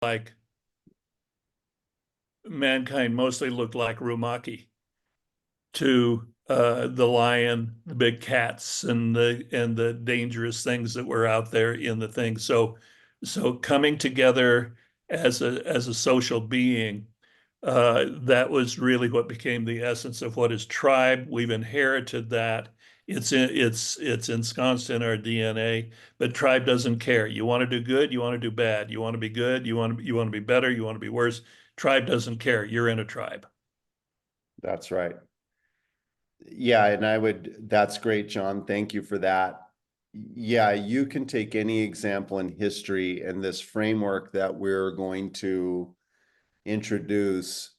like mankind mostly looked like Rumaki to the lion, the big cats, and the dangerous things that were out there in the thing. So coming together as a social being, that was really what became the essence of what is tribe. We've inherited that. It's ensconced in our DNA, but tribe doesn't care. You want to do good, you want to do bad. You want to be good, you want to be better, you want to be worse. Tribe doesn't care. You're in a tribe. That's right. Yeah, and that's great, John. Thank you for that. Yeah, you can take any example in history, and this framework that we're going to introduce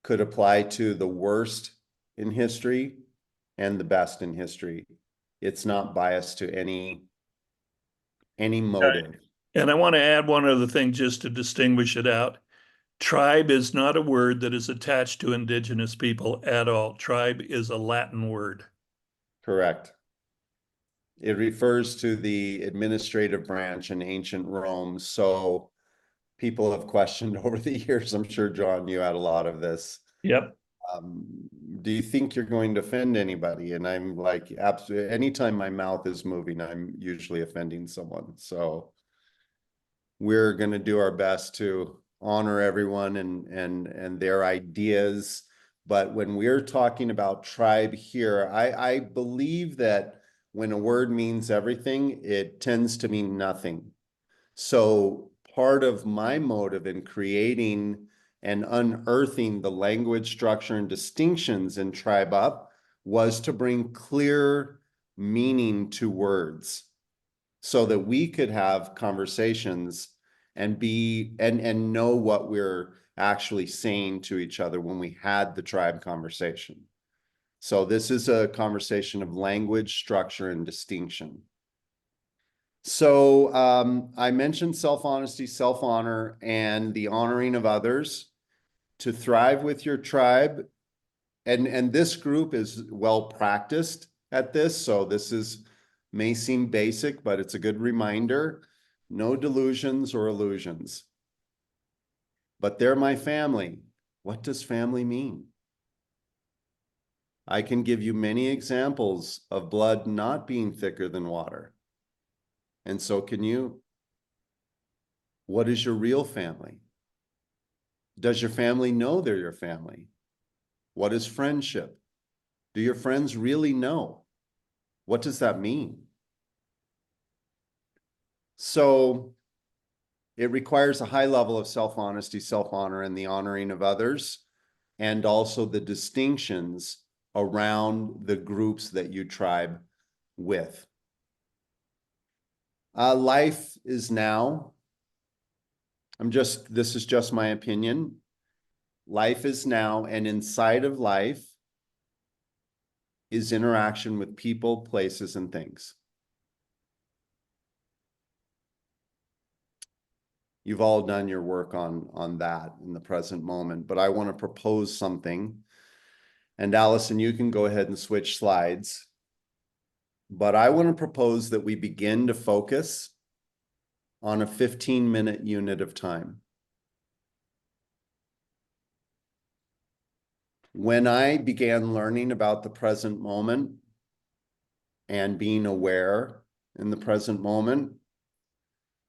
could apply to the worst in history and the best in history. It's not biased to any motive. And I want to add one other thing just to distinguish it out. Tribe is not a word that is attached to indigenous people at all. Tribe is a Latin word. Correct. It refers to the administrative branch in ancient Rome. So people have questioned over the years. I'm sure, John, you had a lot of this. Yep. Um, do you think you're going to offend anybody? And I'm like, absolutely. Anytime my mouth is moving, I'm usually offending someone. So we're going to do our best to honor everyone and their ideas. But when we're talking about tribe here, I believe that when a word means everything, it tends to mean nothing. So part of my motive in creating and unearthing the language structure and distinctions in TribeUp was to bring clear meaning to words so that we could have conversations and know what we're actually saying to each other when we had the tribe conversation. So this is a conversation of language, structure, and distinction. So I mentioned self-honesty, self-honor, and the honoring of others to thrive with your tribe. And this group is well practiced at this. So this may seem basic, but it's a good reminder. No delusions or illusions. But they're my family. What does family mean? I can give you many examples of blood not being thicker than water. And so can you. What is your real family? Does your family know they're your family? What is friendship? Do your friends really know? What does that mean? So it requires a high level of self-honesty, self-honor, and the honoring of others, and also the distinctions around the groups that you tribe with. Life is now. This is just my opinion. Life is now, and inside of life is interaction with people, places, and things. You've all done your work on that in the present moment, but I want to propose something. And Allison, you can go ahead and switch slides. But I want to propose that we begin to focus on a 15-minute unit of time. When I began learning about the present moment and being aware in the present moment,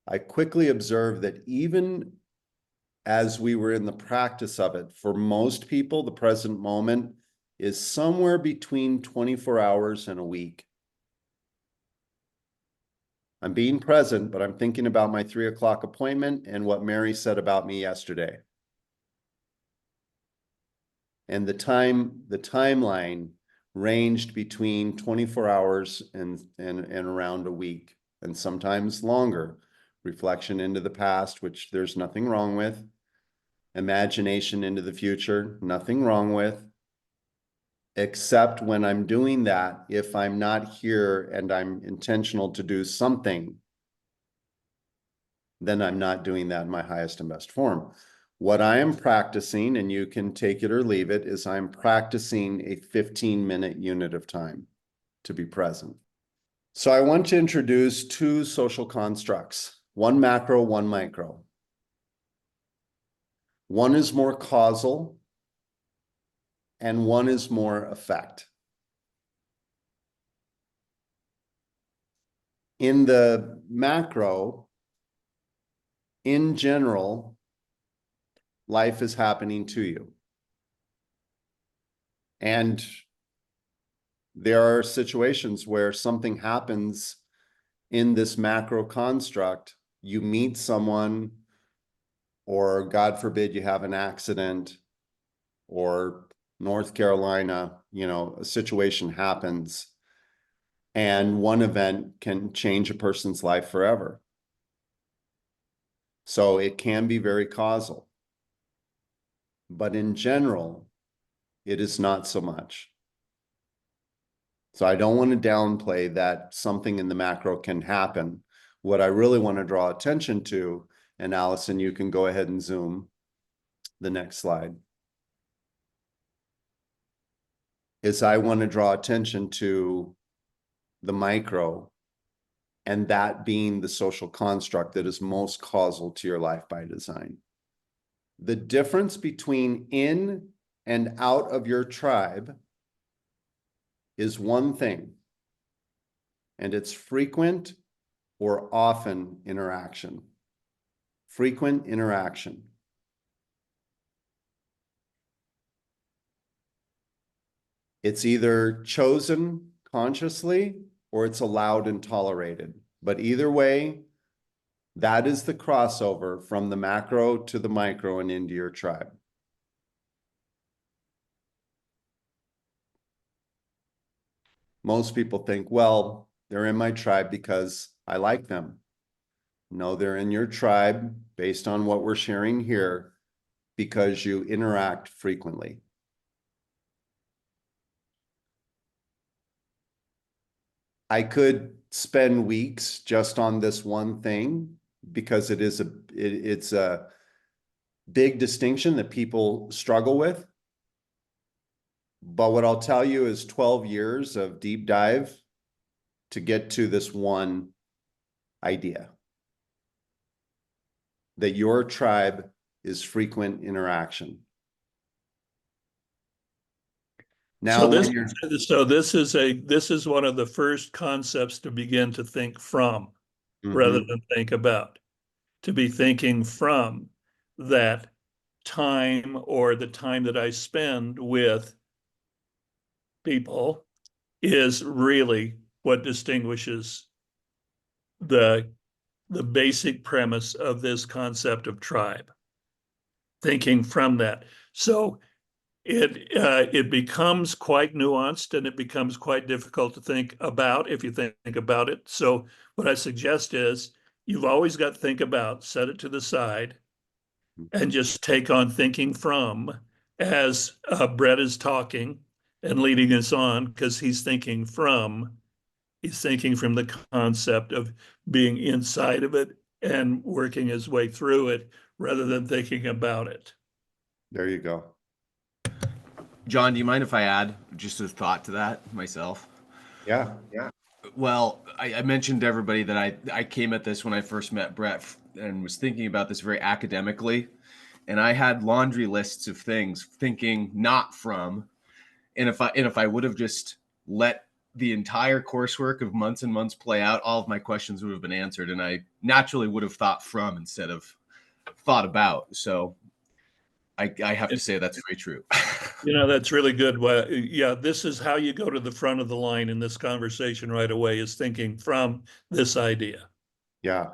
I quickly observed that even as we were in the practice of it, for most people, the present moment is somewhere between 24 hours and a week. I'm being present, but I'm thinking about my 3 o'clock appointment and what Mary said about me yesterday. And the timeline ranged between 24 hours and around a week, and sometimes longer. Reflection into the past, which there's nothing wrong with. Imagination into the future, nothing wrong with. Except when I'm doing that, if I'm not here and I'm intentional to do something, then I'm not doing that in my highest and best form. What I am practicing, and you can take it or leave it, is I'm practicing a 15-minute unit of time to be present. So I want to introduce 2 social constructs, one macro, one micro. One is more causal and one is more effect. In the macro, in general, life is happening to you. And there are situations where something happens in this macro construct. You meet someone, or God forbid you have an accident, or North Carolina, a situation happens, and one event can change a person's life forever. So it can be very causal. But in general, it is not so much. So I don't want to downplay that something in the macro can happen. What I really want to draw attention to, and Allison, you can go ahead and zoom the next slide, is I want to draw attention to the micro, and that being the social construct that is most causal to your life by design. The difference between in and out of your tribe is one thing, and it's frequent or often interaction. Frequent interaction. It's either chosen consciously or it's allowed and tolerated. But either way, that is the crossover from the macro to the micro and into your tribe. Most people think, well, they're in my tribe because I like them. No, they're in your tribe based on what we're sharing here because you interact frequently. I could spend weeks just on this one thing because it's a big distinction that people struggle with. But what I'll tell you is 12 years of deep dive to get to this one idea, that your tribe is frequent interaction. Now, So this is one of the first concepts to begin to think from rather than think about. To be thinking from that time or the time that I spend with people is really what distinguishes the the basic premise of this concept of tribe. Thinking from that. So it becomes quite nuanced and it becomes quite difficult to think about if you think about it. So what I suggest is you've always got to think about, set it to the side, and just take on thinking from as Brett is talking and leading us on because he's thinking from the concept of being inside of it and working his way through it rather than thinking about it. there you go. John, do you mind if I add just a thought to that myself? Yeah. Well, I mentioned to everybody that I came at this when I first met Brett and was thinking about this very academically. And I had laundry lists of things thinking not from. And if I would have just let the entire coursework of months and months play out, all of my questions would have been answered. And I naturally would have thought from instead of thought about. So I have to say that's very true. That's really good. Well, yeah, this is how you go to the front of the line in this conversation right away is thinking from this idea. Yeah.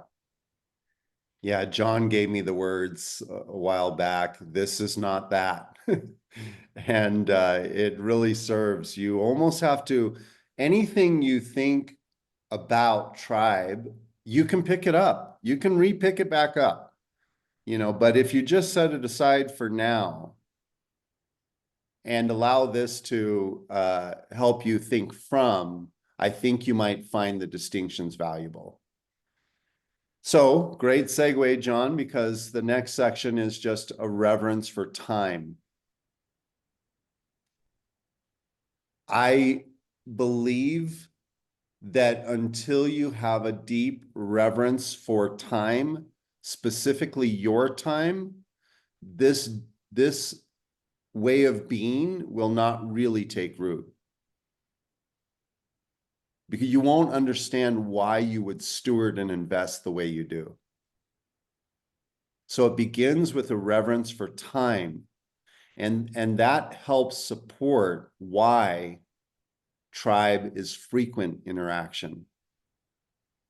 Yeah, John gave me the words a while back. This is not that. And it really serves. You almost have to, anything you think about tribe, you can pick it up. You can re-pick it back up, but if you just set it aside for now and allow this to help you think from, I think you might find the distinctions valuable. So great segue, John, because the next section is just a reverence for time. I believe that until you have a deep reverence for time, specifically your time, this way of being will not really take root. Because you won't understand why you would steward and invest the way you do. So it begins with a reverence for time, and that helps support why tribe is frequent interaction.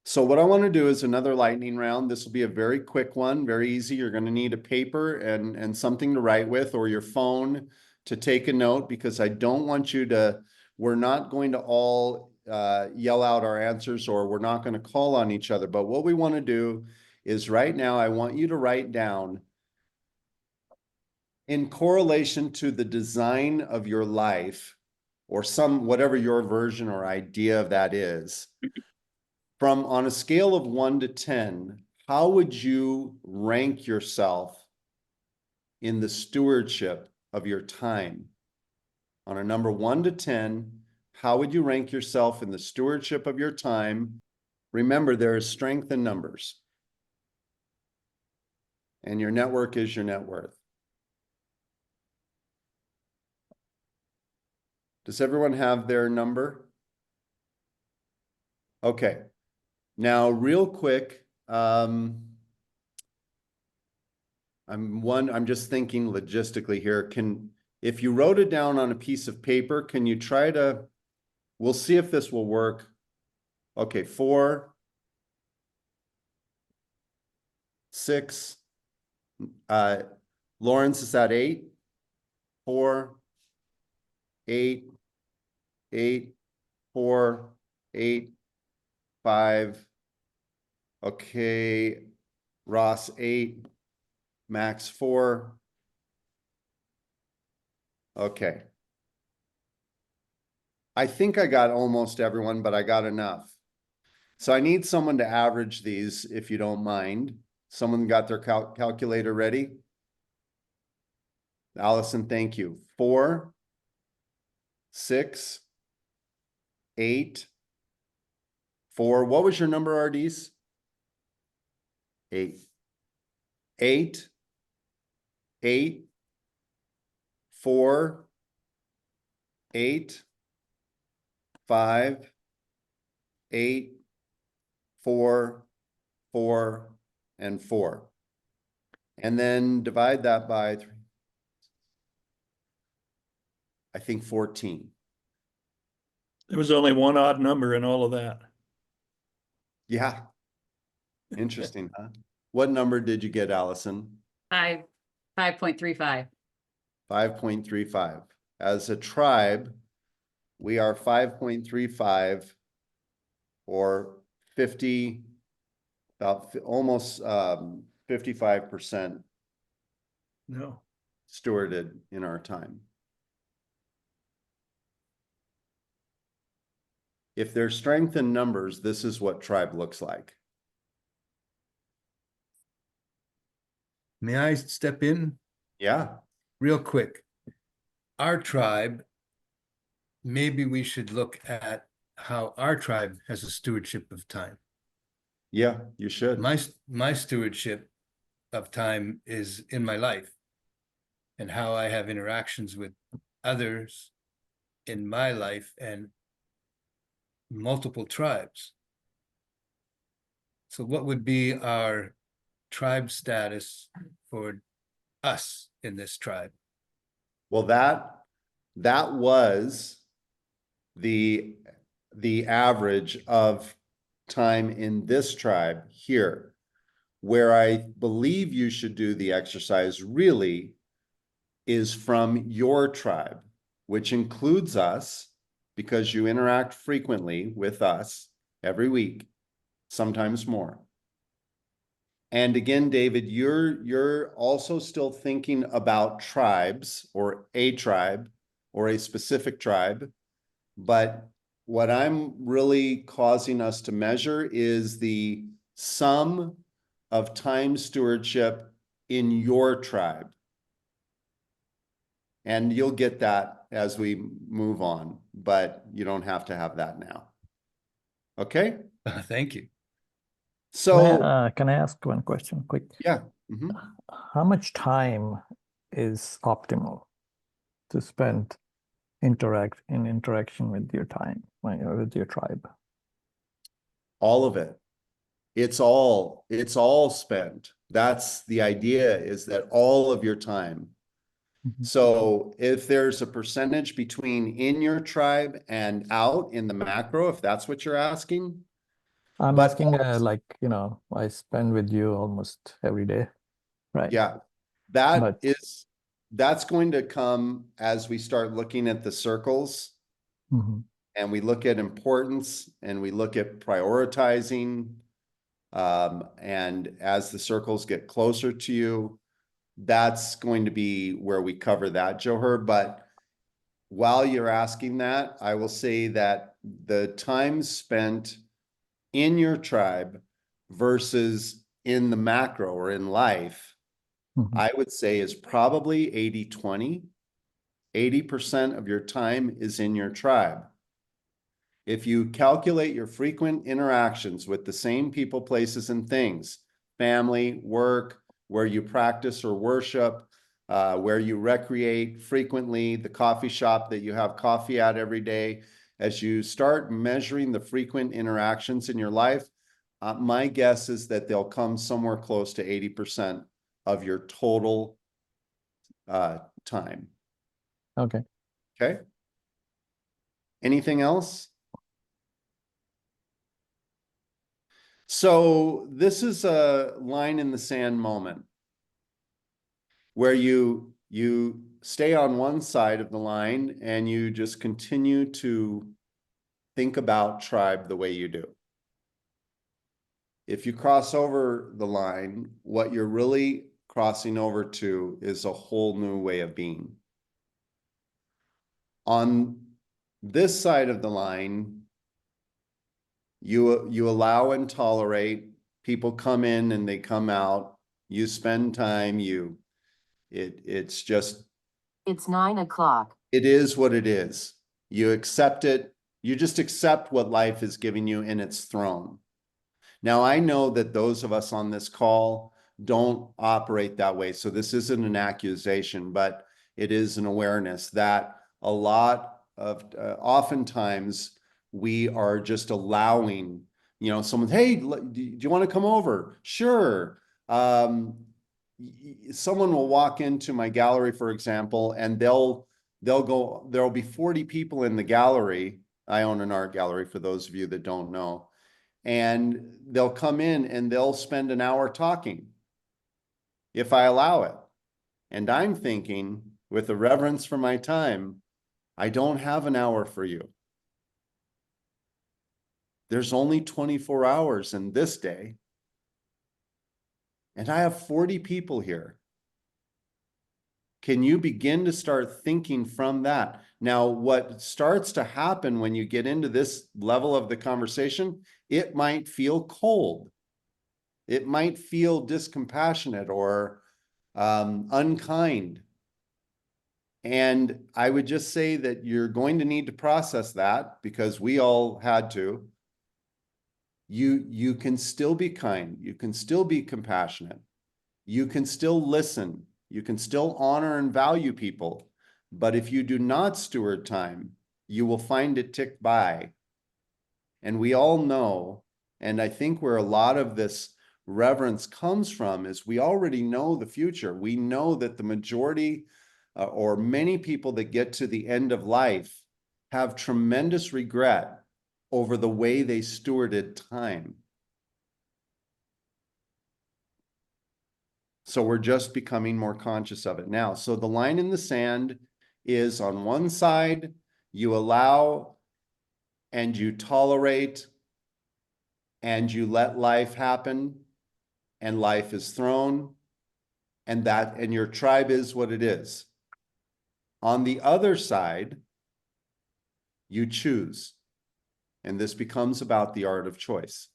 So what I want to do is another lightning round. This will be a very quick one, very easy. You're going to need a paper and something to write with, or your phone to take a note, because I don't want you to, we're not going to all yell out our answers, or we're not going to call on each other. But what we want to do is right now, I want you to write down, in correlation to the design of your life, or whatever your version or idea of that is, from on a scale of 1 to 10, how would you rank yourself in the stewardship of your time? On a number 1 to 10, how would you rank yourself in the stewardship of your time? Remember, there is strength in numbers. And your network is your net worth. Does everyone have their number? Okay. Now, real quick, I'm just thinking logistically here. If you wrote it down on a piece of paper, can you try to, we'll see if this will work. Okay, 4, 6, Lawrence is at 8, 4, 8, 8, 4, 8, 5. Okay, Ross 8, Max 4. Okay. I think I got almost everyone, but I got enough. So I need someone to average these, if you don't mind. Someone got their calculator ready? Allison, thank you. 4, 6, 8, 4. What was your number, RDs? 8. 8, 8, 4, 8, 5, 8, 4, 4, and 4. And then divide that by 3. I think 14. There was only one odd number in all of that. Yeah. Interesting, huh? What number did you get, Allison? 5.35. 5.35. As a tribe, we are 5.35, or 50, about almost 55% No. stewarded in our time. If there's strength in numbers, this is what tribe looks like. May I step in Yeah. real quick? Our tribe, maybe we should look at how our tribe has a stewardship of time. Yeah, you should. My stewardship of time is in my life and how I have interactions with others in my life and multiple tribes. So what would be our tribe status for us in this tribe? Well, that was the average of time in this tribe here. Where I believe you should do the exercise really is from your tribe, which includes us, because you interact frequently with us every week, sometimes more. And again, David, you're also still thinking about tribes, or a tribe or a specific tribe. But what I'm really causing us to measure is the sum of time stewardship in your tribe. And you'll get that as we move on, but you don't have to have that now. Okay? Thank you. So, Can I ask one question quick? yeah. Mhm. how much time is optimal to spend interaction with your time, with your tribe? All of it. It's all spent. That's the idea, is that all of your time. Mhm. So if there's a percentage between in your tribe and out in the macro, if that's what you're asking, I'm but asking, like, I spend with you almost every day, right? yeah, But that's going to come as we start looking at the circles Mhm. and we look at importance and we look at prioritizing. And as the circles get closer to you, that's going to be where we cover that, Johar. But while you're asking that, I will say that the time spent in your tribe versus in the macro or in life, Mhm. I would say is probably 80-20. 80% of your time is in your tribe. If you calculate your frequent interactions with the same people, places, and things, family, work, where you practice or worship, where you recreate frequently, the coffee shop that you have coffee at every day, as you start measuring the frequent interactions in your life, my guess is that they'll come somewhere close to 80% of your total time. Okay. Okay. Anything else? So this is a line in the sand moment where you stay on one side of the line and you just continue to think about tribe the way you do. If you cross over the line, what you're really crossing over to is a whole new way of being. On this side of the line, you allow and tolerate. People come in and they come out. You spend time. It's just. It's 9 o'clock. It is what it is. You accept it. You just accept what life is giving you in its throne. Now, I know that those of us on this call don't operate that way. So this isn't an accusation, but it is an awareness that a lot of, oftentimes we are just allowing, someone, hey, do you want to come over? Sure. Someone will walk into my gallery, for example, and there'll be 40 people in the gallery. I own an art gallery, for those of you that don't know. And they'll come in and they'll spend an hour talking if I allow it. And I'm thinking, with a reverence for my time, I don't have an hour for you. There's only 24 hours in this day. And I have 40 people here. Can you begin to start thinking from that? Now, what starts to happen when you get into this level of the conversation, it might feel cold. It might feel discompassionate or unkind. And I would just say that you're going to need to process that, because we all had to. You can still be kind. You can still be compassionate. You can still listen. You can still honor and value people. But if you do not steward time, you will find it tick by. And we all know, and I think where a lot of this reverence comes from is we already know the future. We know that the majority or many people that get to the end of life have tremendous regret over the way they stewarded time. So we're just becoming more conscious of it now. So the line in the sand is, on one side, you allow and you tolerate and you let life happen, and life is thrown, and your tribe is what it is. On the other side, you choose, and this becomes about the art of choice.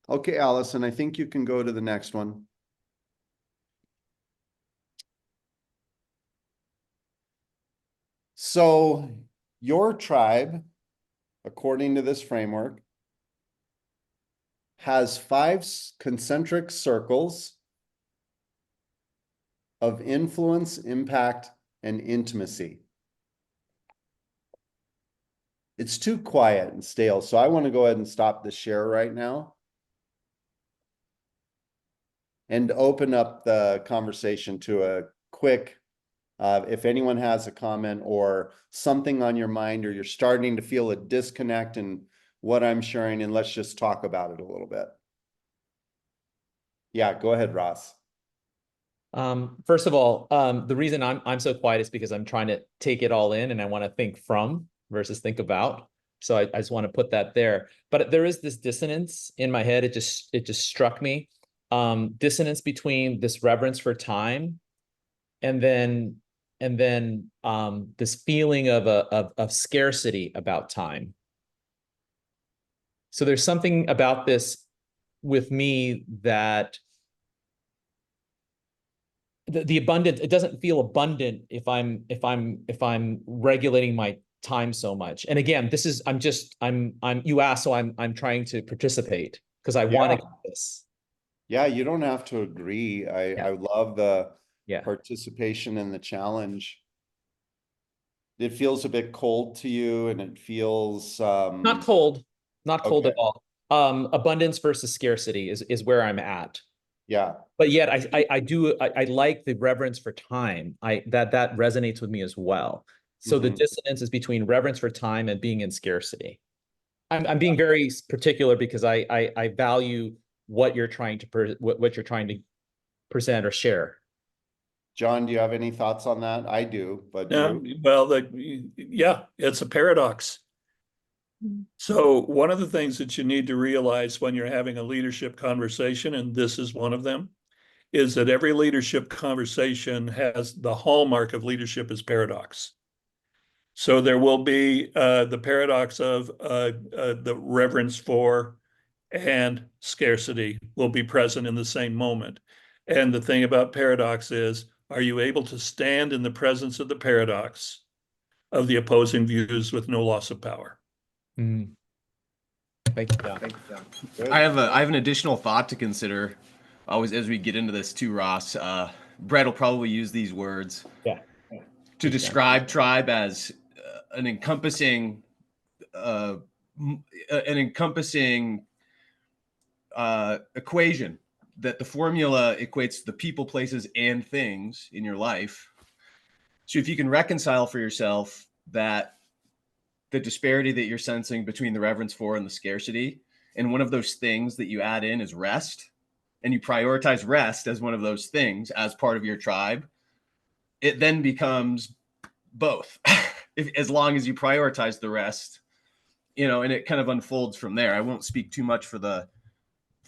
Okay, Allison, I think you can go to the next one. So your tribe, according to this framework, has 5 concentric circles of influence, impact, and intimacy. It's too quiet and stale, so I want to go ahead and stop the share right now and open up the conversation to a quick, if anyone has a comment or something on your mind, or you're starting to feel a disconnect in what I'm sharing, and let's just talk about it a little bit. Yeah, go ahead, Ross. First of all, the reason I'm so quiet is because I'm trying to take it all in, and I want to think from versus think about. So I just want to put that there. But there is this dissonance in my head. It just struck me. Dissonance between this reverence for time and then this feeling of scarcity about time. So there's something about this with me that the abundance, it doesn't feel abundant if I'm regulating my time so much. And again, this is, you asked, so I'm trying to participate because I want to get this. Yeah, you don't have to agree. I love the participation and the challenge. It feels a bit cold to you, and it feels Not cold Okay. at all. Abundance versus scarcity is where I'm at. Yeah. But yet I like the reverence for time. That resonates with me as well. So the dissonance is between reverence for time and being in scarcity. I'm being very particular because I value what you're trying to present or share. John, do you have any thoughts on that? I do, but Well, it's a paradox. So one of the things that you need to realize when you're having a leadership conversation, and this is one of them, is that every leadership conversation has the hallmark of leadership is paradox. So there will be the paradox of the reverence for and scarcity will be present in the same moment. And the thing about paradox is, are you able to stand in the presence of the paradox of the opposing views with no loss of power? Thank you, John. I have an additional thought to consider always as we get into this too, Ross. Brett will probably use these words to describe tribe as an encompassing equation, that the formula equates the people, places, and things in your life. So if you can reconcile for yourself that the disparity that you're sensing between the reverence for and the scarcity, and one of those things that you add in is rest, and you prioritize rest as one of those things as part of your tribe, it then becomes both. As long as you prioritize the rest, and it kind of unfolds from there. I won't speak too much for the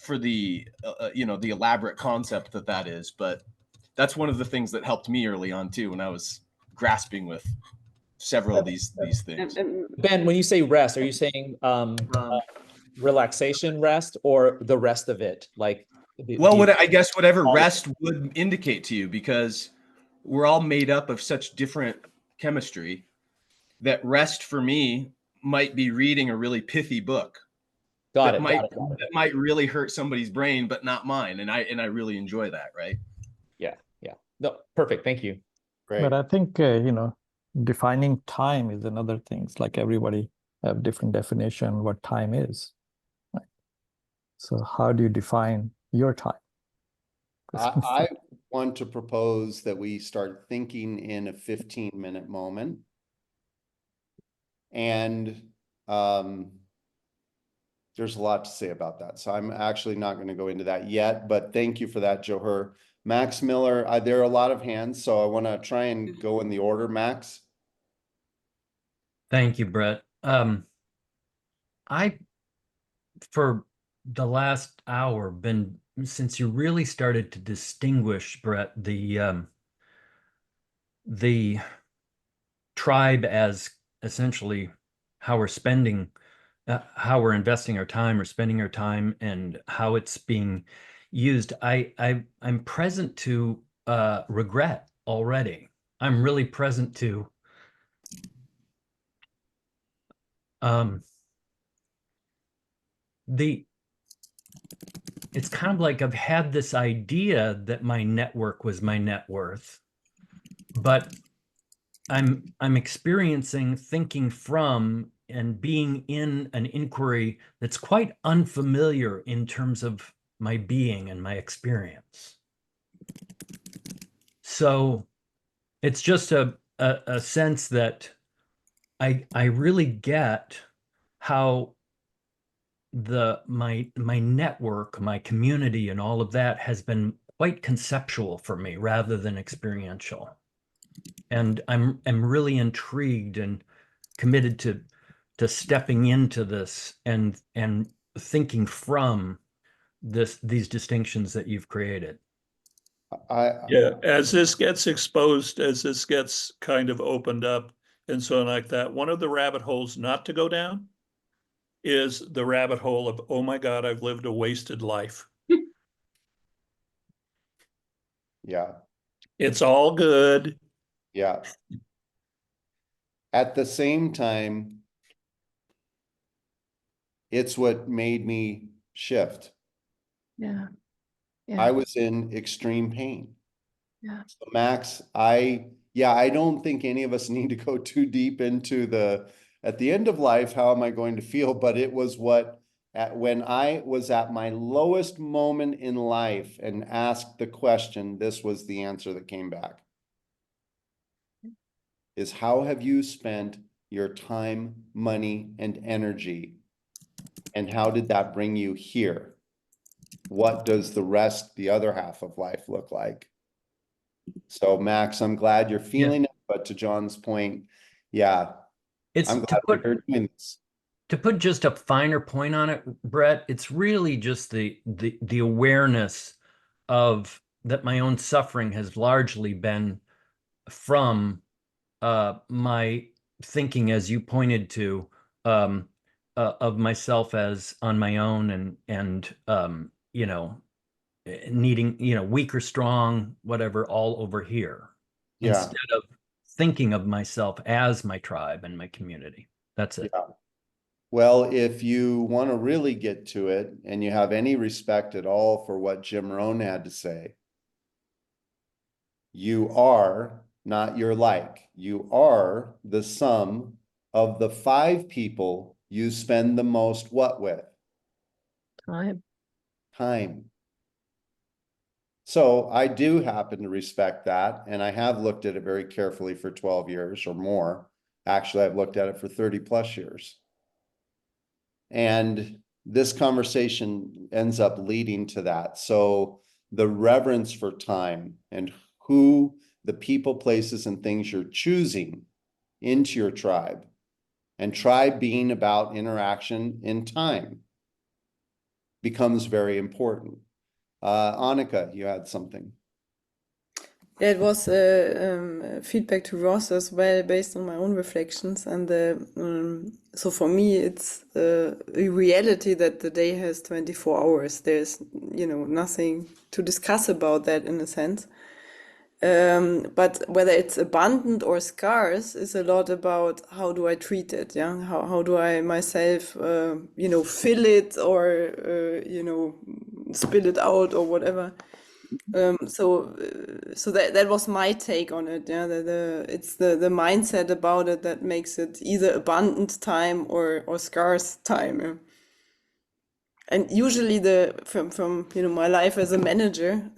the elaborate concept that is, but that's one of the things that helped me early on too, when I was grasping with several of these things. Ben, when you say rest, are you saying relaxation rest or the rest of it? Like, I guess whatever rest would indicate to you, because we're all made up of such different chemistry, that rest for me might be reading a really pithy book. That might really hurt somebody's brain, but not mine. And I really enjoy that, right? Yeah. No, perfect. Thank you. great. But I think, defining time is another thing. It's like everybody have different definition what time is. Right? So how do you define your time? I want to propose that we start thinking in a 15-minute moment. And there's a lot to say about that. So I'm actually not going to go into that yet, but thank you for that, Johur. Max Miller, there are a lot of hands, so I want to try and go in the order, Max. Thank you, Brett. For the last hour, since you really started to distinguish, Brett, the tribe as essentially how we're how we're investing our time or spending our time, and how it's being used. I'm present to regret already. I'm really present to it's kind of like I've had this idea that my network was my net worth, but I'm experiencing thinking from and being in an inquiry that's quite unfamiliar in terms of my being and my experience. So it's just a sense that I really get how my network, my community, and all of that has been quite conceptual for me rather than experiential. And I'm really intrigued and committed to stepping into this and thinking from these distinctions that you've created. Yeah, as this gets exposed, as this gets kind of opened up and so on like that, one of the rabbit holes not to go down is the rabbit hole of, oh my God, I've lived a wasted life. Yeah, It's all good. yeah. At the same time, it's what made me shift. Yeah. Yeah. I was in extreme pain. Yeah. So Max, yeah, I don't think any of us need to go too deep into at the end of life, how am I going to feel? But it was when I was at my lowest moment in life and asked the question, this was the answer that came back. Is how have you spent your time, money, and energy? And how did that bring you here? What does the other half of life look like? So Max, I'm glad you're feeling it, but to John's point, yeah, It's I'm glad we're doing this. to put just a finer point on it, Brett, it's really just the awareness of that my own suffering has largely been from my thinking, as you pointed to, of myself as on my own and needing, weak or strong, whatever, all over here, Yeah, instead of thinking of myself as my tribe and my community. That's it. yeah. Well, if you want to really get to it and you have any respect at all for what Jim Rohn had to say, you are not your like. You are the sum of the 5 people you spend the most what with? Time. Time. So I do happen to respect that, and I have looked at it very carefully for 12 years or more. Actually, I've looked at it for 30 plus years. And this conversation ends up leading to that. So the reverence for time and who the people, places, and things you're choosing into your tribe, and tribe being about interaction in time, becomes very important. Annika, you had something. Yeah, it was feedback to Ross as well, based on my own reflections. And so for me, it's a reality that the day has 24 hours. There's, nothing to discuss about that in a sense. But whether it's abundant or scarce is a lot about how do I treat it, yeah? How do I myself, fill it or, spill it out or whatever. So that was my take on it. Yeah, it's the mindset about it that makes it either abundant time or scarce time. Yeah. And usually from my life as a manager,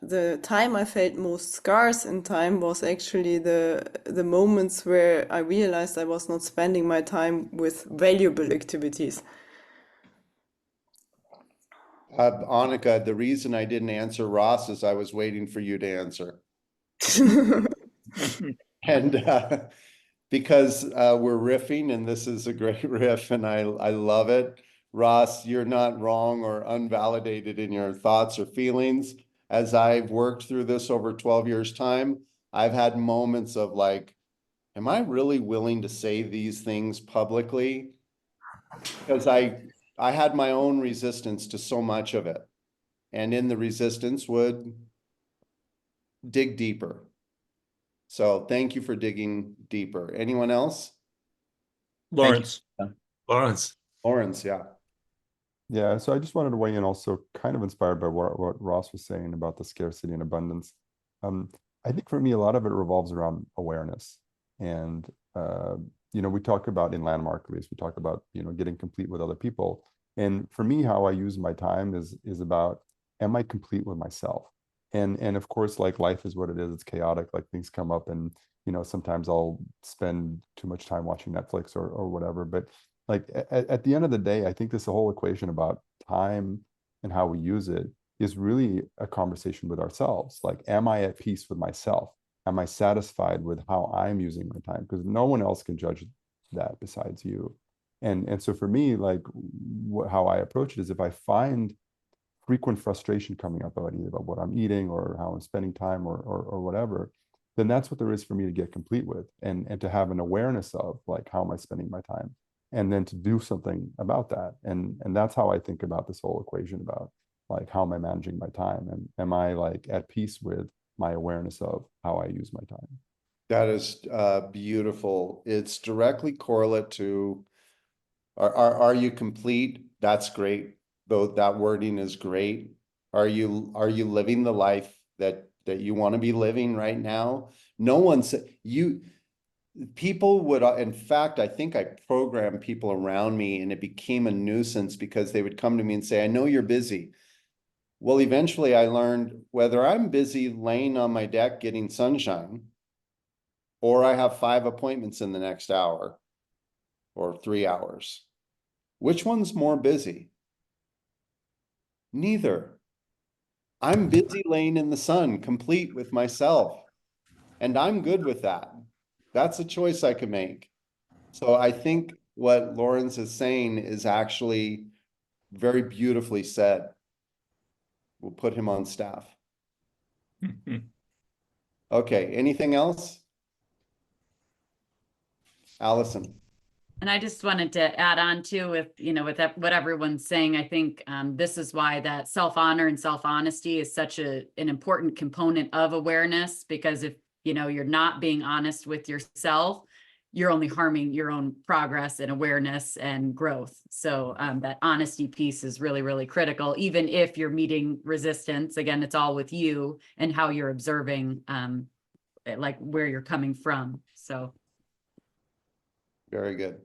the time I felt most scarce in time was actually the moments where I realized I was not spending my time with valuable activities. Annika, the reason I didn't answer Ross is I was waiting for you to answer. And because we're riffing, and this is a great riff, and I love it. Ross, you're not wrong or unvalidated in your thoughts or feelings. As I've worked through this over 12 years' time, I've had moments of like, am I really willing to say these things publicly? Because I had my own resistance to so much of it. And in the resistance would dig deeper. So thank you for digging deeper. Anyone else? Lawrence. Lawrence. Lawrence, yeah. Yeah, so I just wanted to weigh in also, kind of inspired by what Ross was saying about the scarcity and abundance. Um, I think for me, a lot of it revolves around awareness. And we talk about in Landmark, at least, we talk about, getting complete with other people. And for me, how I use my time is about, am I complete with myself? And of course, like life is what it is, it's chaotic, like things come up and sometimes I'll spend too much time watching Netflix or whatever. But like at the end of the day, I think this whole equation about time and how we use it is really a conversation with ourselves. Like, am I at peace with myself? Am I satisfied with how I'm using my time? Because no one else can judge that besides you. And so for me, like how I approach it is, if I find frequent frustration coming up about either about what I'm eating or how I'm spending time or whatever, then that's what there is for me to get complete with, and to have an awareness of, like, how am I spending my time, and then to do something about that. And that's how I think about this whole equation about, like, how am I managing my time, and am I like at peace with my awareness of how I use my time. That is beautiful. It's directly correlate to, are you complete? That's great. Though that wording is great. Are you living the life that you want to be living right now? No one said people would, in fact, I think I programmed people around me, and it became a nuisance because they would come to me and say, I know you're busy. Well, eventually I learned, whether I'm busy laying on my deck getting sunshine, or I have 5 appointments in the next hour or 3 hours, which one's more busy? Neither. I'm busy laying in the sun, complete with myself, and I'm good with that. That's a choice I can make. So I think what Lawrence is saying is actually very beautifully said. We'll put him on staff. Okay, anything else? Allison. And I just wanted to add on to, with what everyone's saying, I think this is why that self-honor and self-honesty is such an important component of awareness, because if you're not being honest with yourself, you're only harming your own progress and awareness and growth. So that honesty piece is really, really critical. Even if you're meeting resistance, again, it's all with you and how you're observing, like where you're coming from. So. Very good.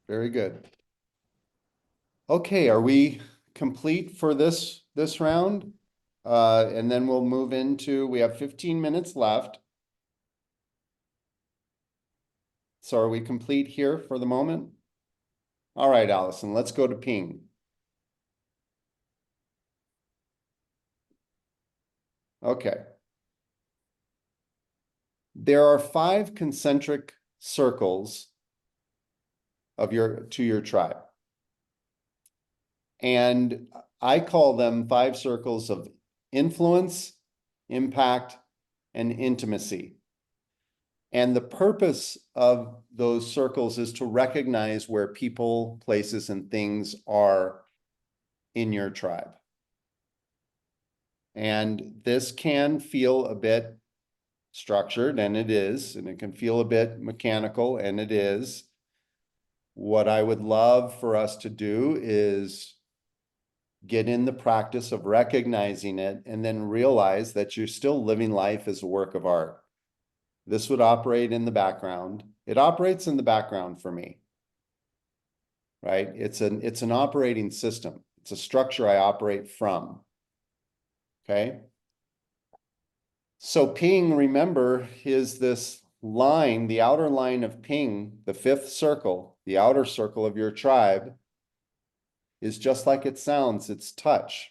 Very good. Okay, are we complete for this round? And then we'll move into, we have 15 minutes left. So are we complete here for the moment? All right, Allison, let's go to ping. Okay. There are 5 concentric circles of your tribe. And I call them 5 circles of influence, impact, and intimacy. And the purpose of those circles is to recognize where people, places, and things are in your tribe. And this can feel a bit structured, and it is, and it can feel a bit mechanical, and it is. What I would love for us to do is get in the practice of recognizing it, and then realize that you're still living life as a work of art. This would operate in the background. It operates in the background for me, right? It's an operating system. It's a structure I operate from, okay? So ping, remember, is this line, the outer line of ping, the 5th circle, the outer circle of your tribe, is just like it sounds. It's touch.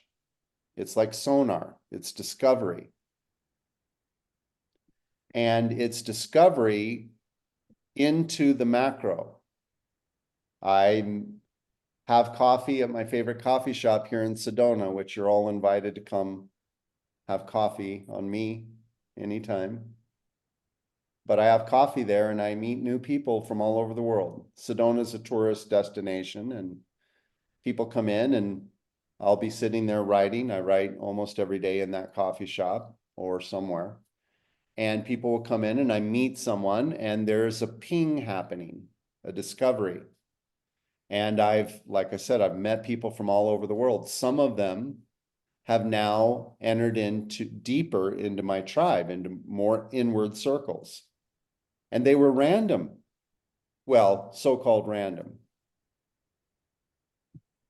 It's like sonar. It's discovery. And it's discovery into the macro. I have coffee at my favorite coffee shop here in Sedona, which you're all invited to come have coffee on me anytime. But I have coffee there, and I meet new people from all over the world. Sedona is a tourist destination, and people come in, and I'll be sitting there writing. I write almost every day in that coffee shop or somewhere. And people will come in, and I meet someone, and there's a ping happening, a discovery. And like I said, I've met people from all over the world. Some of them have now entered into deeper into my tribe, into more inward circles. And they were random. Well, so-called random.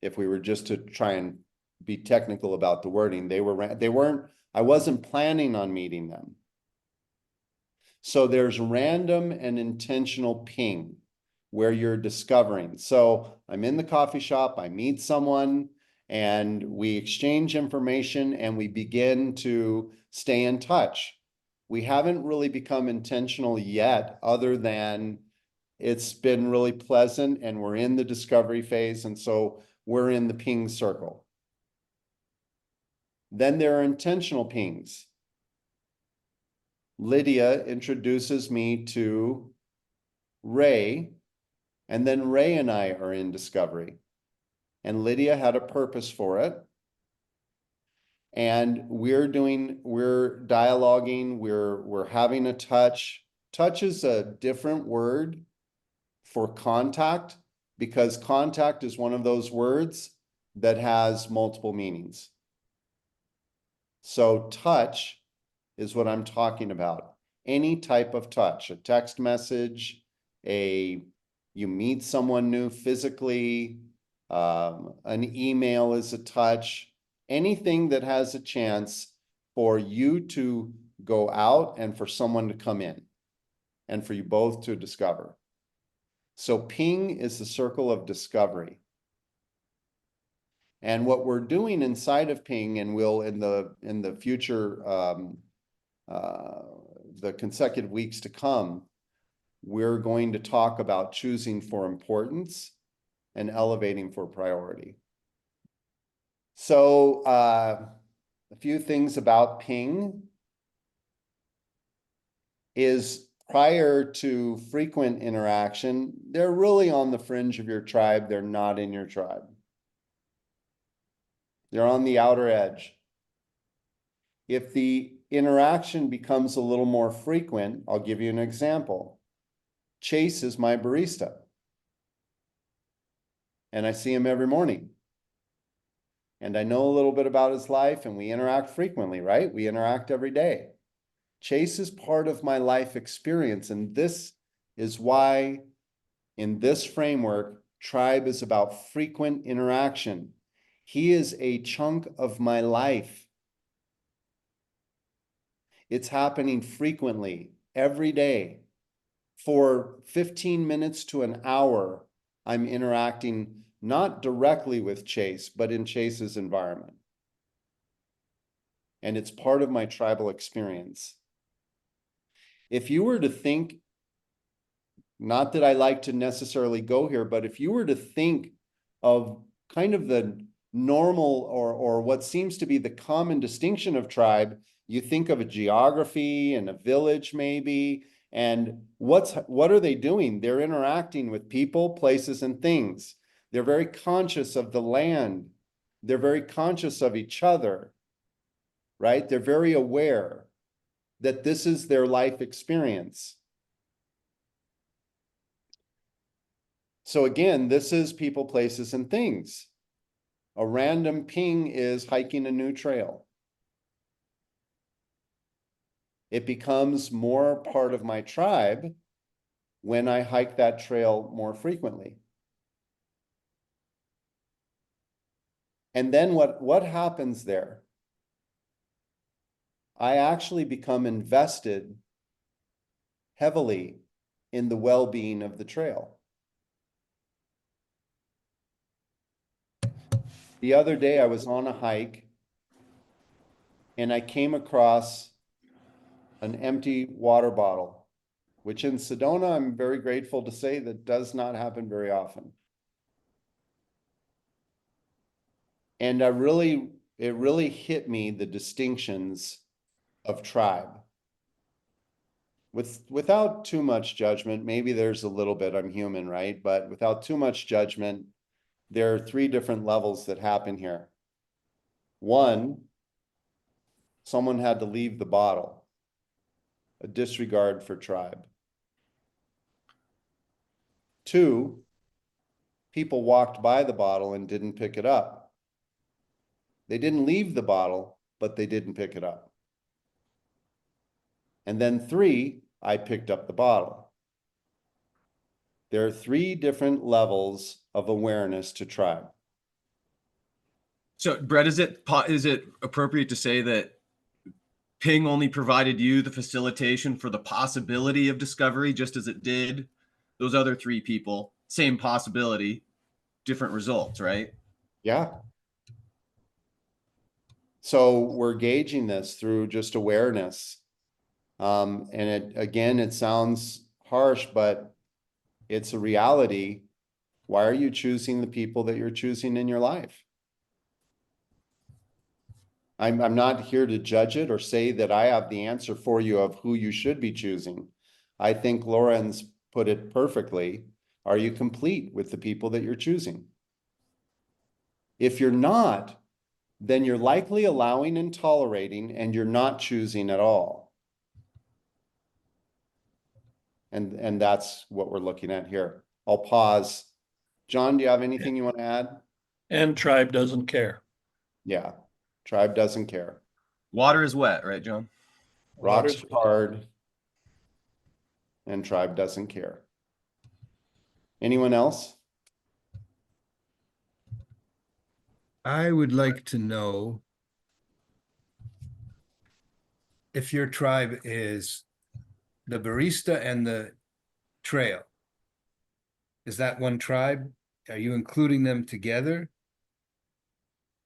If we were just to try and be technical about the wording, they weren't, I wasn't planning on meeting them. So there's random and intentional ping where you're discovering. So I'm in the coffee shop, I meet someone, and we exchange information and we begin to stay in touch. We haven't really become intentional yet, other than it's been really pleasant and we're in the discovery phase. And so we're in the ping circle. Then there are intentional pings. Lydia introduces me to Ray, and then Ray and I are in discovery. And Lydia had a purpose for it. And we're dialoguing, we're having a touch. Touch is a different word for contact, because contact is one of those words that has multiple meanings. So touch is what I'm talking about. Any type of touch, a text message, you meet someone new physically, an email is a touch, anything that has a chance for you to go out and for someone to come in and for you both to discover. So ping is the circle of discovery. And what we're doing inside of ping, and we'll in the future, the consecutive weeks to come, we're going to talk about choosing for importance and elevating for priority. So a few things about ping is, prior to frequent interaction, they're really on the fringe of your tribe. They're not in your tribe. They're on the outer edge. If the interaction becomes a little more frequent, I'll give you an example. Chase is my barista. And I see him every morning. And I know a little bit about his life, and we interact frequently, right? We interact every day. Chase is part of my life experience, and this is why in this framework, tribe is about frequent interaction. He is a chunk of my life. It's happening frequently, every day. For 15 minutes to an hour, I'm interacting not directly with Chase, but in Chase's environment. And it's part of my tribal experience. If you were to think, not that I like to necessarily go here, but if you were to think of kind of the normal or what seems to be the common distinction of tribe, you think of a geography and a village maybe, and what are they doing? They're interacting with people, places, and things. They're very conscious of the land. They're very conscious of each other, right? They're very aware that this is their life experience. So again, this is people, places, and things. A random ping is hiking a new trail. It becomes more part of my tribe when I hike that trail more frequently. And then what happens there? I actually become invested heavily in the well-being of the trail. The other day I was on a hike and I came across an empty water bottle, which in Sedona, I'm very grateful to say, that does not happen very often. And it really hit me, the distinctions of tribe. Without too much judgment, maybe there's a little bit, I'm human, right? But without too much judgment, there are 3 different levels that happen here. 1, someone had to leave the bottle, a disregard for tribe. 2, people walked by the bottle and didn't pick it up. They didn't leave the bottle, but they didn't pick it up. And then 3, I picked up the bottle. There are 3 different levels of awareness to tribe. So, Brett, is it appropriate to say that Ping only provided you the facilitation for the possibility of discovery, just as it did those other 3 people? Same possibility, different results, right? Yeah. So we're gauging this through just awareness. And it sounds harsh, but it's a reality. Why are you choosing the people that you're choosing in your life? I'm not here to judge it or say that I have the answer for you of who you should be choosing. I think Lauren's put it perfectly. Are you complete with the people that you're choosing? If you're not, then you're likely allowing and tolerating, and you're not choosing at all. And that's what we're looking at here. I'll pause. John, do you have anything you want to add? And tribe doesn't care. Yeah, tribe doesn't care. Water is wet, right, John? Rocks are hard, and tribe doesn't care. Anyone else? I would like to know if your tribe is the barista and the trail. Is that one tribe? Are you including them together?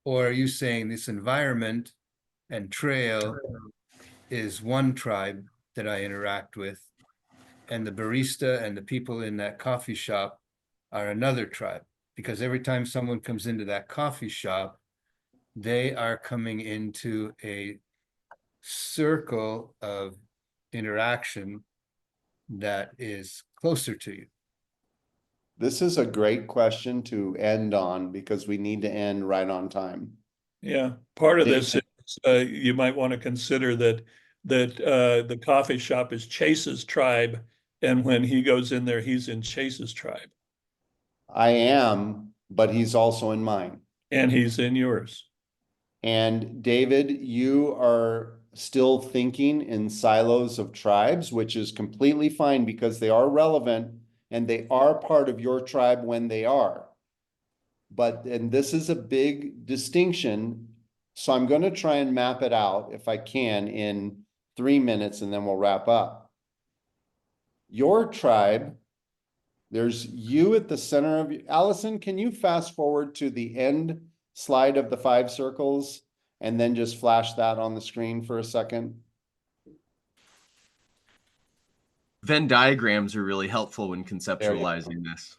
Or are you saying this environment and trail is one tribe that I interact with, and the barista and the people in that coffee shop are another tribe? Because every time someone comes into that coffee shop, they are coming into a circle of interaction that is closer to you. This is a great question to end on because we need to end right on time. Yeah, part of this is you might want to consider that the coffee shop is Chase's tribe, and when he goes in there, he's in Chase's tribe, I am, but he's also in mine. and he's in yours. And David, you are still thinking in silos of tribes, which is completely fine because they are relevant and they are part of your tribe when they are. And this is a big distinction. So I'm going to try and map it out if I can in 3 minutes, and then we'll wrap up. Your tribe, there's you at the center of you. Allison, can you fast forward to the end slide of the 5 circles and then just flash that on the screen for a second? Venn diagrams are really helpful when conceptualizing this.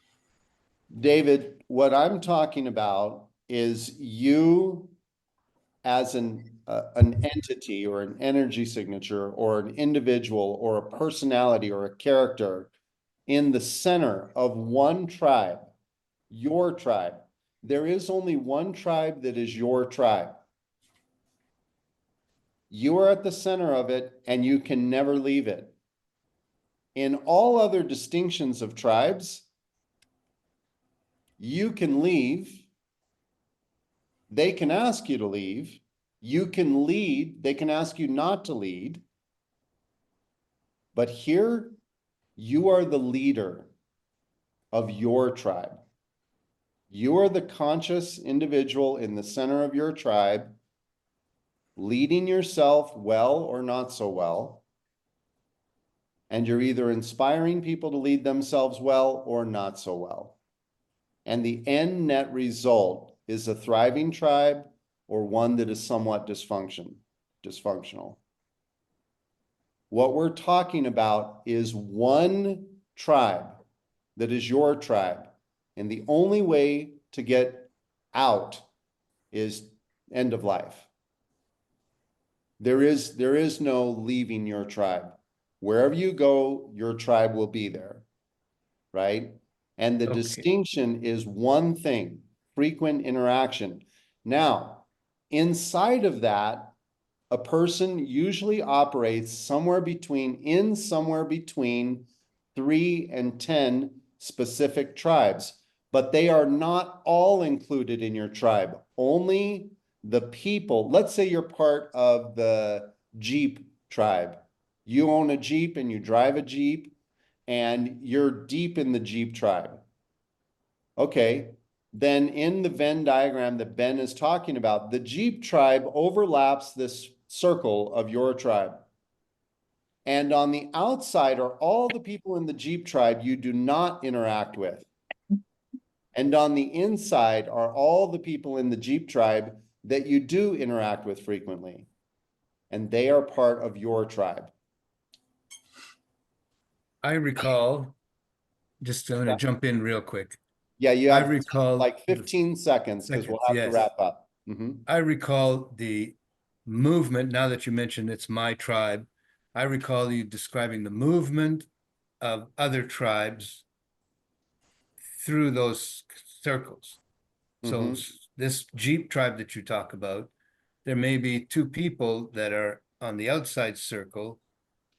David, what I'm talking about is you as an entity or an energy signature or an individual or a personality or a character in the center of one tribe, your tribe. There is only one tribe that is your tribe. You are at the center of it and you can never leave it. In all other distinctions of tribes, you can leave. They can ask you to leave. You can lead. They can ask you not to lead. But here, you are the leader of your tribe. You are the conscious individual in the center of your tribe, leading yourself well or not so well. And you're either inspiring people to lead themselves well or not so well. And the end net result is a thriving tribe or one that is somewhat dysfunctional. What we're talking about is one tribe that is your tribe. And the only way to get out is end of life. There is no leaving your tribe. Wherever you go, your tribe will be there, right? And the distinction is one thing, frequent interaction. Now, inside of that, a person usually operates somewhere between 3 and 10 specific tribes. but they are not all included in your tribe. Only the people, let's say you're part of the Jeep tribe. You own a Jeep and you drive a Jeep and you're deep in the Jeep tribe. Okay, then in the Venn diagram that Ben is talking about, the Jeep tribe overlaps this circle of your tribe. And on the outside are all the people in the Jeep tribe you do not interact with. And on the inside are all the people in the Jeep tribe that you do interact with frequently. And they are part of your tribe. I recall, just going to jump in real quick. Yeah, you I have recall like 15 seconds because we'll have to yes. wrap up. Mhm. I recall the movement, now that you mentioned it's my tribe, I recall you describing the movement of other tribes through those circles. So this Jeep tribe that you talk about, there may be two people that are on the outside circle,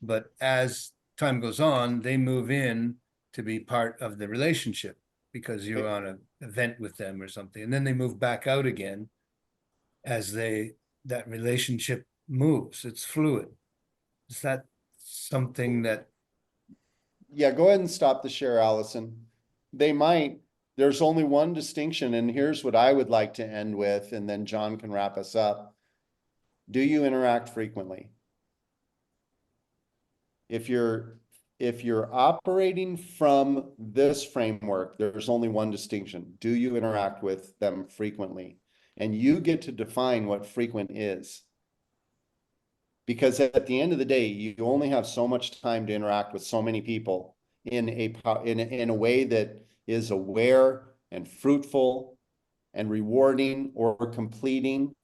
but as time goes on, they move in to be part of the relationship because you're on an event with them or something, and then they move back out again as that relationship moves. It's fluid. Is that something that? Yeah, go ahead and stop the share, Allison. They might. There's only one distinction, and here's what I would like to end with, and then John can wrap us up. Do you interact frequently? If you're operating from this framework, there's only one distinction. Do you interact with them frequently? And you get to define what frequent is. Because at the end of the day, you only have so much time to interact with so many people in a way that is aware and fruitful and rewarding or completing